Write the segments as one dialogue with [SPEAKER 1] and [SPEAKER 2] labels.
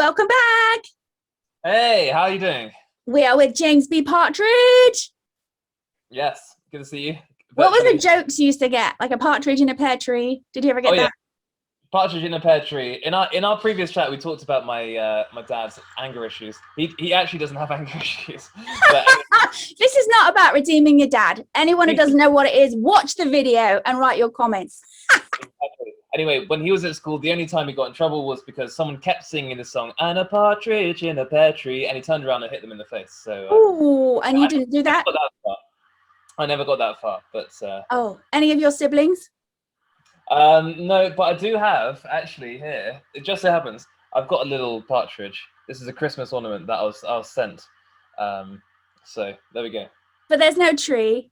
[SPEAKER 1] welcome back.
[SPEAKER 2] Hey, how are you doing?
[SPEAKER 1] We are with JamesBPartridge.
[SPEAKER 2] Yes, good to see you.
[SPEAKER 1] What was the jokes you used to get? Like a partridge in a pear tree? Did you ever get that?
[SPEAKER 2] Yeah. Partridge in a pear tree. In our previous chat, we talked about my my dad's anger issues. He actually doesn't have anger issues. But
[SPEAKER 1] this is not about redeeming your dad. Anyone who doesn't know what it is, watch the video and write your comments.
[SPEAKER 2] Exactly. Anyway, when he was at school, the only time he got in trouble was because someone kept singing the song "And a partridge in a pear tree," and he turned around and hit them in the face. So.
[SPEAKER 1] Oh, and you didn't do that?
[SPEAKER 2] I never got that far, but.
[SPEAKER 1] Oh, any of your siblings?
[SPEAKER 2] No, but I do have actually here. It just so happens I've got a little partridge. This is a Christmas ornament that I was sent. So there we go.
[SPEAKER 1] But there's no tree.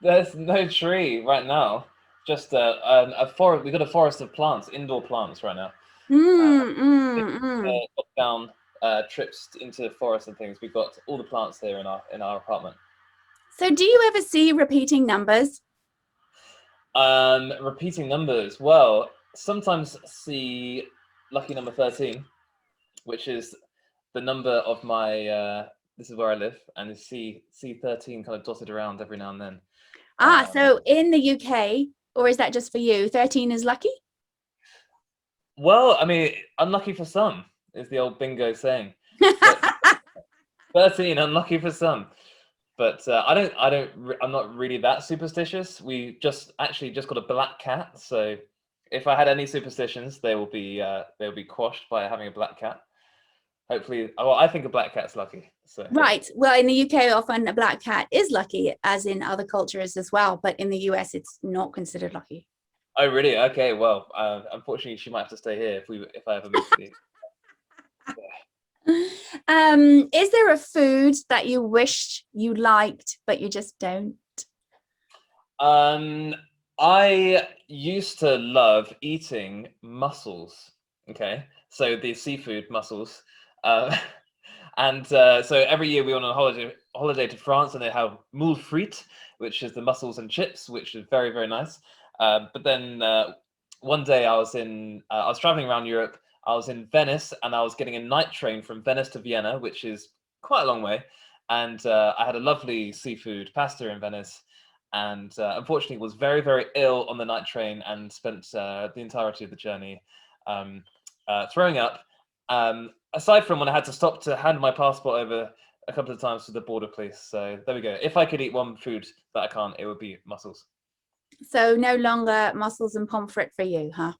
[SPEAKER 2] There's no tree right now. Just a forest. We got a forest of plants, indoor plants right now. Lockdown trips into the forest and things. We've got all the plants here in our apartment.
[SPEAKER 1] So do you ever see repeating numbers?
[SPEAKER 2] Repeating numbers. Well, sometimes see lucky number 13, which is the number of my. This is where I live, and see 13 kind of dotted around every now and then.
[SPEAKER 1] So in the UK, or is that just for you? 13 is lucky?
[SPEAKER 2] Well, I mean, unlucky for some is the old bingo saying. 13 unlucky for some. But I'm not really that superstitious. We just got a black cat. So if I had any superstitions, they will be quashed by having a black cat. Hopefully, well, I think a black cat's lucky. So
[SPEAKER 1] right. Well, in the UK, often a black cat is lucky, as in other cultures as well. But in the US, it's not considered lucky.
[SPEAKER 2] Oh, really? Okay. Well, unfortunately, she might have to stay here if I ever move to the.
[SPEAKER 1] Is there a food that you wished you liked but you just don't?
[SPEAKER 2] I used to love eating mussels. Okay, so the seafood mussels, and so every year we went on a holiday to France, and they have moule frites, which is the mussels and chips, which is very, very nice. But then one day I was traveling around Europe. I was in Venice, and I was getting a night train from Venice to Vienna, which is quite a long way. And I had a lovely seafood pasta in Venice, and unfortunately was very, very ill on the night train and spent the entirety of the journey throwing up. Aside from when I had to stop to hand my passport over a couple of times to the border police. So there we go. If I could eat one food that I can't, it would be mussels.
[SPEAKER 1] So no longer mussels and pommes frites for you, huh?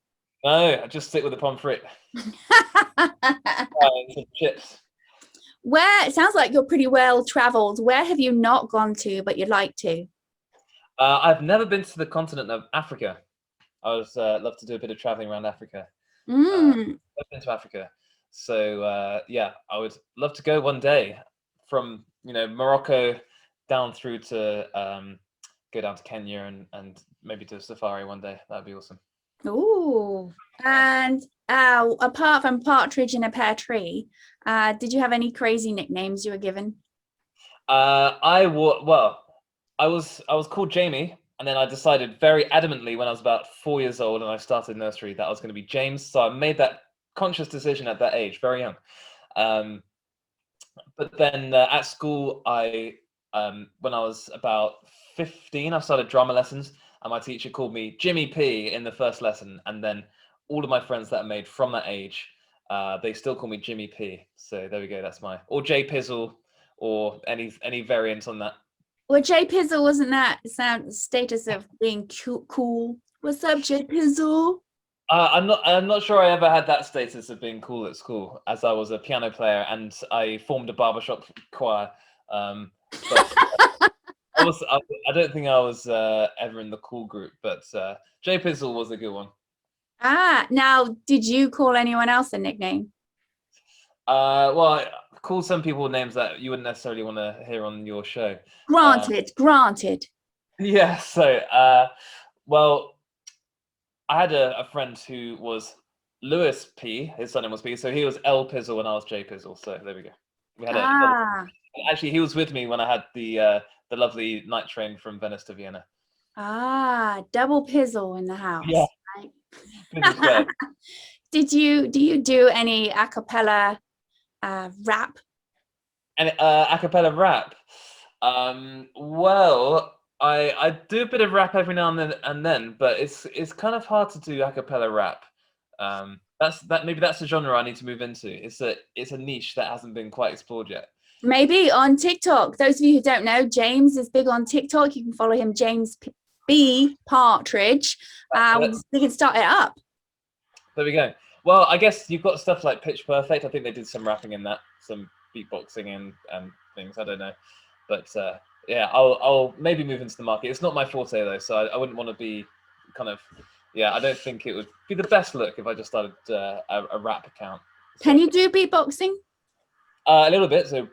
[SPEAKER 2] No, I just stick with the pommes frites. Some chips.
[SPEAKER 1] It sounds like you're pretty well traveled. Where have you not gone to but you'd like to?
[SPEAKER 2] I've never been to the continent of Africa. I would love to do a bit of traveling around Africa. I've been to Africa, so yeah, I would love to go one day from Morocco down through to go down to Kenya and maybe do a safari one day. That'd be awesome.
[SPEAKER 1] Oh, and apart from partridge in a pear tree, did you have any crazy nicknames you were given?
[SPEAKER 2] I was called Jamie, and then I decided very adamantly when I was about 4 years old and I started nursery that I was going to be James. So I made that conscious decision at that age, very young. But then at school, when I was about 15, I started drama lessons, and my teacher called me Jimmy P in the first lesson. And then all of my friends that I made from that age, they still call me Jimmy P. So there we go. That's or J Pizzle, or any variant on that.
[SPEAKER 1] Well, J Pizzle wasn't that status of being cool? What's up, J Pizzle?
[SPEAKER 2] I'm not sure I ever had that status of being cool at school, as I was a piano player and I formed a barbershop choir. But I don't think I was ever in the cool group, but J Pizzle was a good one.
[SPEAKER 1] Now, did you call anyone else a nickname?
[SPEAKER 2] Well, I call some people names that you wouldn't necessarily want to hear on your show.
[SPEAKER 1] Granted.
[SPEAKER 2] Yeah, so, well, I had a friend who was Lewis P, his surname was P, so he was L Pizzle and I was J Pizzle, so there we go. We had actually, he was with me when I had the lovely night train from Venice to Vienna.
[SPEAKER 1] Double Pizzle in the house.
[SPEAKER 2] Yeah.
[SPEAKER 1] Right? do you do any a cappella rap?
[SPEAKER 2] And acapella rap. Well, I do a bit of rap every now and then, but it's kind of hard to do acapella rap. Maybe that's a genre I need to move into. It's a niche that hasn't been quite explored yet.
[SPEAKER 1] Maybe on TikTok. Those of you who don't know, James is big on TikTok. You can follow him, JamesBPartridge. We can start it up.
[SPEAKER 2] There we go. Well, I guess you've got stuff like Pitch Perfect. I think they did some rapping in that, some beatboxing and things. I don't know, but yeah, I'll maybe move into the market. It's not my forte though, so I wouldn't want to be kind of, yeah. I don't think it would be the best look if I just started a rap account. So,
[SPEAKER 1] can you do beatboxing?
[SPEAKER 2] A little bit. So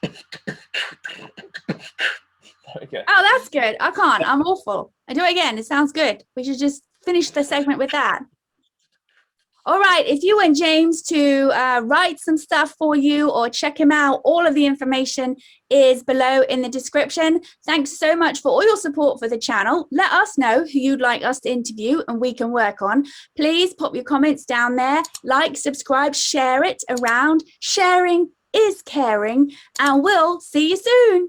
[SPEAKER 2] there we go.
[SPEAKER 1] Oh, that's good. I can't. I'm awful. I do it again. It sounds good. We should just finish the segment with that. All right, if you want James to write some stuff for you or check him out, all of the information is below in the description. Thanks so much for all your support for the channel. Let us know who you'd like us to interview and we can work on. Please pop your comments down there, like, subscribe, share it around. Sharing is caring, and we'll see you soon.